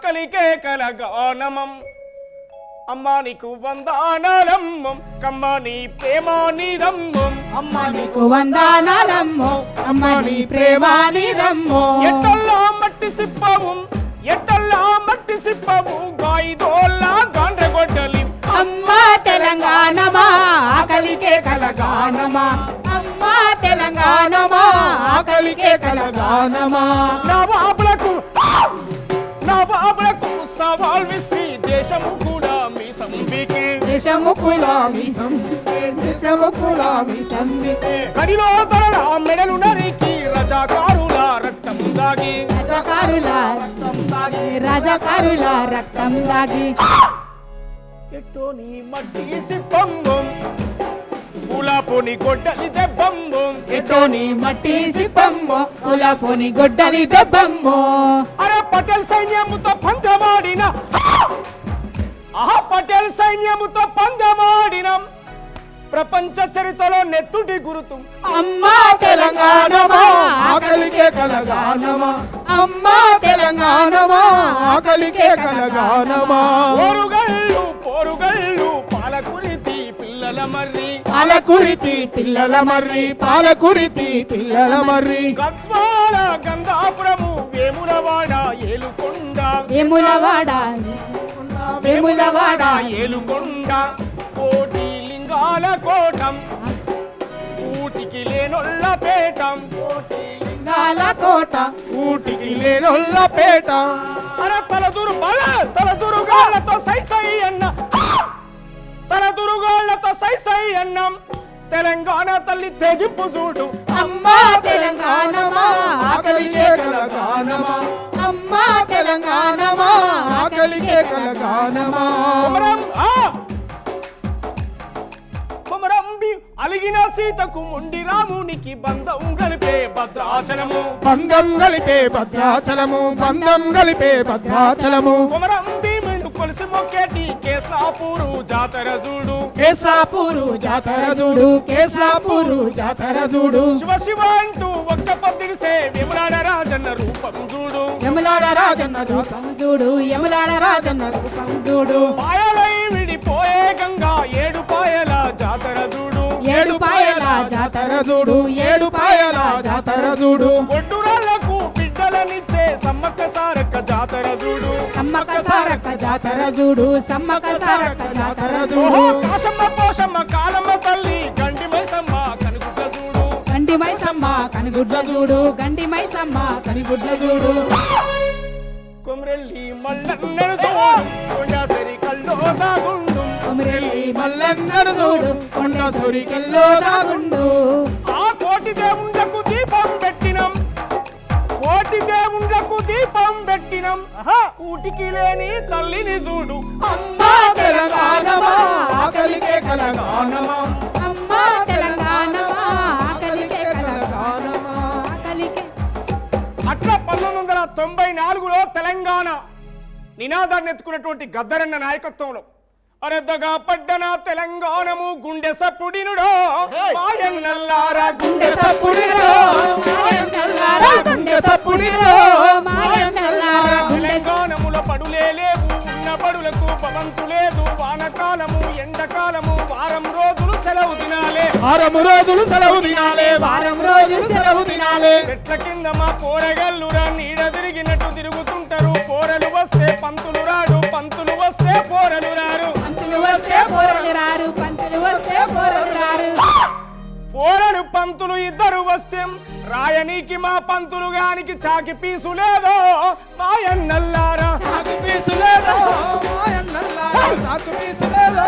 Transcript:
ఆకలికే కలగానమం అమ్మా నీకు వందనాలమ్మం కమ్మ నీ ప్రేమ నీదమ్మం అమ్మ నీకు వందనాలమ్మో అమ్మ నీ ప్రేమ నీదమ్మో ఎట్టల్లా మట్టి సిప్పవు ఎట్టల్లా మట్టి సిప్పవు గాయిదోల్లా గాండ్రగొడ్డలి అమ్మ తెలంగాణమా ఆకలికే కలగానమా అమ్మ తెలంగాణమా ఆకలికే కలగానమా నా బాబులకు సవాల్ విసి దేశము కూడా మీ సంబికి దేశము కులామి సంబితే దేశము కులామి సంబితే కడిలో తరల మెడలు నరికి రజాకారుల రక్తం దాగి రజాకారుల రక్తం దాగి ఎట్టో నీ మట్టి సిప్పంబం పూలాపోని గొడ్డలి దెబ్బంబం ఎటో నీ మట్టి సిప్పమ్మో కులపోని గొడ్డలి దెబ్బమ్మో అరే పటేల్ సైన్యముతో పందమాడిన పటేల్ సైన్యముతో పందమాడినం ప్రపంచ చరిత్రలో నెత్తుటి గురుతు అమ్మా తెలంగాణమా ఆకలికే కలగానమా అమ్మా తెలంగాణమా ఆకలికే కలగానమా పోరుగళ్ళు పాలకురితి పిల్లల మర్రి పాలకురితి పిల్లల మర్రి గద్వాల గంగాపురము వేములవాడ ఏలుకొండ వేములవాడ ఏలుకొండ కోటి లింగాల కోటం ఊటికి లేనొల్ల పేటం కోట ఊటికి లేనొల్లపేట అరే తలదురుగాళ్లతో సై సై అన్న తలదురుగాళ్లతో సై సై అన్నం తెలంగాణ తల్లి తెగింపు చూడు అమ్మా తెలంగాణమా ఆకలికే కలగానమా అమ్మా తెలంగాణమా ఆకలికే కలగానమా కొమరంబి అలిగిన సీతకు మొండి రామునికి బంధం కలిపే భద్రాచలము కొమరంబి మెను కొలిసి మొక్కేటి కేసాపూరు జాతర చూడు శివ శివ అంటూ ఒక్క పొద్దుడిసే విమలాడ రాజన్న రూపం చూడు పాయలై విడిపోయే గంగా ఏడు పాయల జాతర చూడు ఒడ్డురాళ్లకు బిడ్డలనిచ్చే సమ్మక్క సారక్క జాతర చూడు కాశమ్మ పోషమ్మ కాలమ్మ తల్లి గండి మైసమ్మ కనుగుడ్ల చూడు కొమరెల్లి మల్లన్నను చూడు కొండ సొరికల్లో దాగుండు ఆ కోటి దేవుళ్ళకు దీపం పెట్టినం కూటికి లేని తల్లిని చూడు అమ్మా తెలంగాణమా ఆకలికే కలగానమా అమ్మా తెలంగాణమా ఆకలికే కలగానమా అట్లా 1994లో తెలంగాణ నినాదాన్ని ఎత్తుకున్నటువంటి గద్దరన్న నాయకత్వంలో అరెద్దగా పడ్డన తెలంగాణము గుండె సప్పుడినుడో మాయన్నల్లారా గుండె సప్పుడినుడో తెలంగాణముల పడులే లేవు ఉన్న పడులకు పవంతు లేదు వానకాలము ఎండకాలము వారం రోజులు సెలవు దినాలే చెట్ల కింద మా పోరగల్లురా నీడ తిరిగినట్టు తిరుగుతుంటారు పోరలు వస్తే పంతులు రాడు పంతులు వస్తే పోరలు రారు పోరలు పంతులు ఇద్దరు వస్తే రాయనీకి మా పంతులు గానికి చాకి పీసు లేదో మాయన్నల్లారా చాకి పీసు లేదో